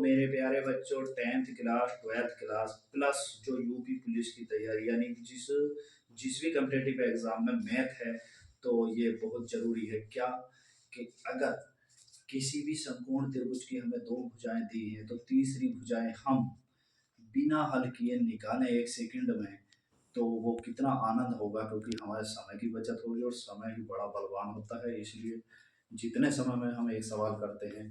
मेरे प्यारे बच्चों, 10th class 12th class plus जो यूपी पुलिस की तैयारी, यानी कि जिस भी कम्पिटेटिव एग्जाम में मैथ है, तो ये बहुत ज़रूरी है। क्या कि अगर किसी भी समकोण त्रिभुज की हमें दो भुजाएं दी हैं, तो तीसरी भुजाएं हम बिना हल किए निकालें 1 सेकंड में, तो वो कितना आनंद होगा, क्योंकि हमारे समय की बचत होगी और समय ही बड़ा बलवान होता है। इसलिए जितने समय में हम एक सवाल करते हैं,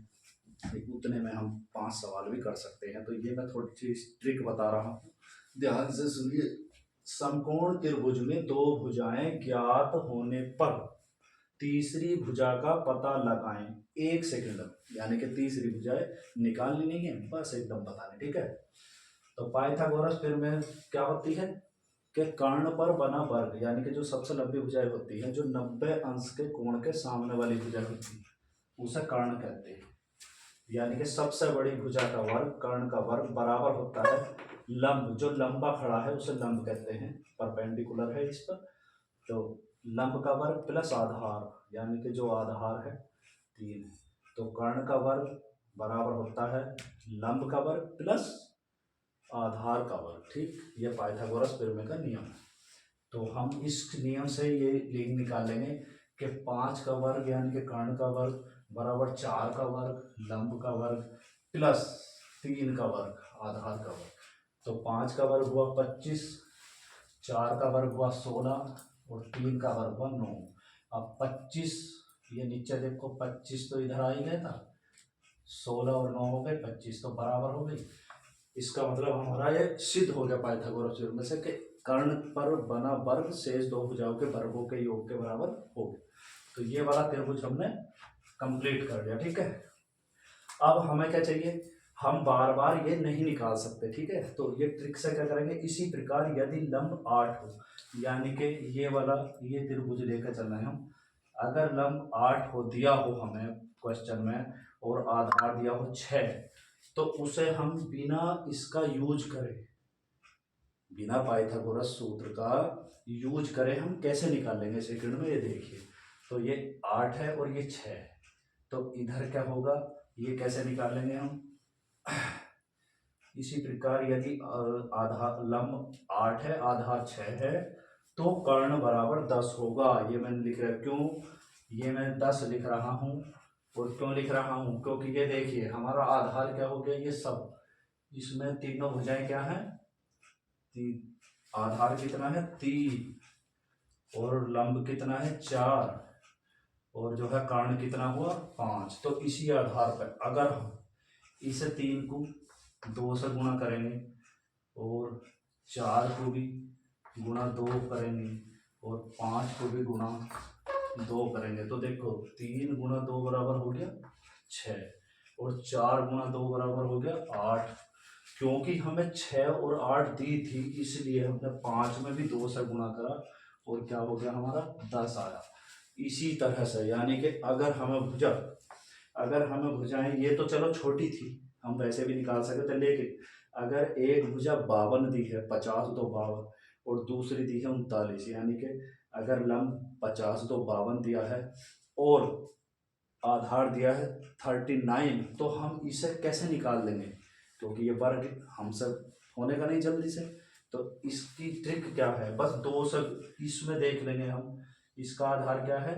उतने में हम 5 सवाल भी कर सकते हैं। तो ये मैं थोड़ी सी ट्रिक बता रहा हूँ, ध्यान से सुनिए। समकोण त्रिभुज में दो भुजाएं ज्ञात होने पर तीसरी भुजा का पता लगाएं 1 सेकंड में, यानी कि तीसरी भुजाएं निकालनी नहीं है, बस एकदम बताने, ठीक है। तो पाइथागोरस फिर में क्या होती है कि कर्ण पर बना वर्ग, यानी कि जो सबसे लंबी भुजाएं होती है, जो 90 अंश के कोण के सामने वाली भुजा होती है, उसे कर्ण कहते हैं। यानी कि सबसे बड़ी भुजा का वर्ग, कर्ण का वर्ग, बराबर होता है लंब, जो लंबा खड़ा है उसे लंब कहते हैं, परपेंडिकुलर है इस पर। तो लंब का वर्ग प्लस आधार, यानी कि जो आधार है 3, तो कर्ण का वर्ग बराबर होता है लंब का वर्ग प्लस आधार का वर्ग। ठीक, ये पाइथागोरस प्रमेय का नियम है। तो हम इस नियम से ये निकालेंगे कि 5 का वर्ग यानी कि कर्ण का वर्ग बराबर 4 का वर्ग लंब का वर्ग प्लस 3 का वर्ग आधार का वर्ग। तो 5 का वर्ग हुआ 25, 4 का वर्ग हुआ 16 और 3 का वर्ग हुआ 9। अब 25, ये नीचे देखो 25 तो इधर आ ही गया था, 16 और 9 हो गए 25, तो बराबर हो गई। इसका मतलब हमारा ये सिद्ध हो गया पाइथागोरस थ्योरम में से कि कर्ण पर बना वर्ग शेष दो भुजाओं के वर्गों के योग के बराबर हो गया। तो ये वाला त्रिभुज हमने कंप्लीट कर लिया, ठीक है। अब हमें क्या चाहिए, हम बार बार ये नहीं निकाल सकते, ठीक है। तो ये ट्रिक से क्या करेंगे, इसी प्रकार यदि लंब 8 हो, यानी कि ये वाला ये त्रिभुज लेकर चलना है हम, अगर लंब 8 हो दिया हो हमें क्वेश्चन में और आधार दिया हो 6, तो उसे हम बिना इसका यूज करें, बिना पाइथागोरस सूत्र का यूज करें हम कैसे निकालेंगे सेकंड में, ये देखिए। तो ये 8 है और ये 6 है, तो इधर क्या होगा, ये कैसे निकालेंगे हम। इसी प्रकार यदि आधार लंब 8 है आधार 6 है, तो कर्ण बराबर 10 होगा। ये मैंने लिख रहा, क्यों ये मैं 10 लिख रहा हूँ और क्यों लिख रहा हूँ, क्योंकि ये देखिए हमारा आधार क्या हो गया, ये सब, इसमें तीनों भुजाएं क्या है, आधार कितना है 3 और लंब कितना है 4 और जो है कर्ण कितना हुआ 5। तो इसी आधार पर अगर हम इस 3 को 2 से गुणा करेंगे और 4 को भी गुणा 2 करेंगे और 5 को भी गुणा 2 करेंगे, तो देखो 3 गुणा 2 बराबर हो गया 6 और 4 गुणा 2 बराबर हो गया 8। क्योंकि हमें 6 और 8 दी थी, इसलिए हमने 5 में भी 2 से गुणा करा और क्या हो गया हमारा 10 आया। इसी तरह से यानी कि अगर हमें भुजाएं, ये तो चलो छोटी थी, हम वैसे भी निकाल सकते थे, लेकिन अगर एक भुजा 52 दी है, 50 तो 52, और दूसरी दी है 39, यानी कि अगर लंब 50 तो 52 दिया है और आधार दिया है 39, तो हम इसे कैसे निकाल लेंगे, क्योंकि ये वर्ग हमसे होने का नहीं जल्दी से। तो इसकी ट्रिक क्या है, बस 2 से इसमें देख लेंगे हम, इसका आधार क्या है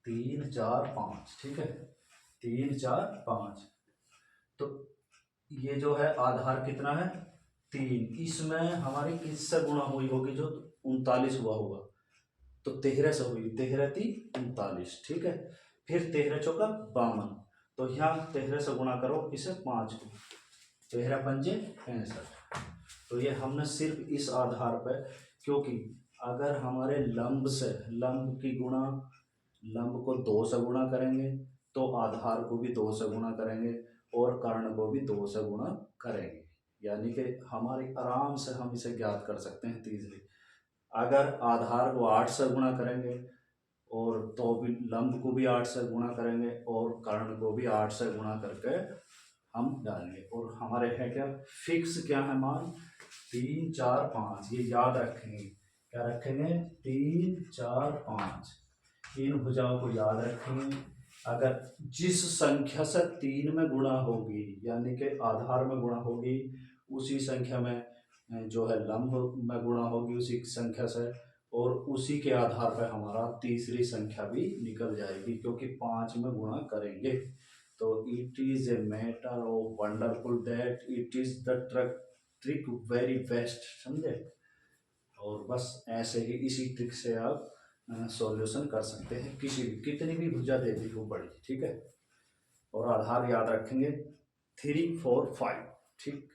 3 4 5, ठीक है 3 4 5। तो ये जो है आधार कितना है 3, इसमें हमारी किससे गुणा हुई होगी, जो 39 हुआ होगा, तो 13 से हुई, 13 3 39, ठीक है। फिर 13 चौका 52, तो यहाँ 13 से गुणा करो इसे 5 को, 13 पंजे 65। तो ये हमने सिर्फ इस आधार पर, क्योंकि अगर हमारे लंब से लंब की गुणा, लंब को 2 से गुणा करेंगे तो आधार को भी 2 से गुणा करेंगे और कर्ण को भी 2 से गुणा करेंगे, यानी कि हमारी आराम से हम इसे ज्ञात कर सकते हैं तीसरी। अगर आधार को 8 से गुणा करेंगे और तो भी लंब को भी 8 से गुणा करेंगे और कर्ण को भी 8 से गुणा करके हम डालेंगे, और हमारे है क्या फिक्स, क्या है मान 3 4 5, ये याद रखेंगे, क्या रखेंगे 3 4 5, इन भुजाओं को याद रखेंगे। अगर जिस संख्या से 3 में गुणा होगी, यानी कि आधार में गुणा होगी, उसी संख्या में जो है लंब में गुणा होगी उसी संख्या से, और उसी के आधार पर हमारा तीसरी संख्या भी निकल जाएगी, क्योंकि 5 में गुणा करेंगे। तो it is a matter of wonderful that it is the trick very best, समझे। और बस ऐसे ही इसी ट्रिक से आप सॉल्यूशन कर सकते हैं, किसी भी कितनी भी भुजा दे दी हो बड़ी, ठीक है। और आधार याद रखेंगे 3 4 5, ठीक।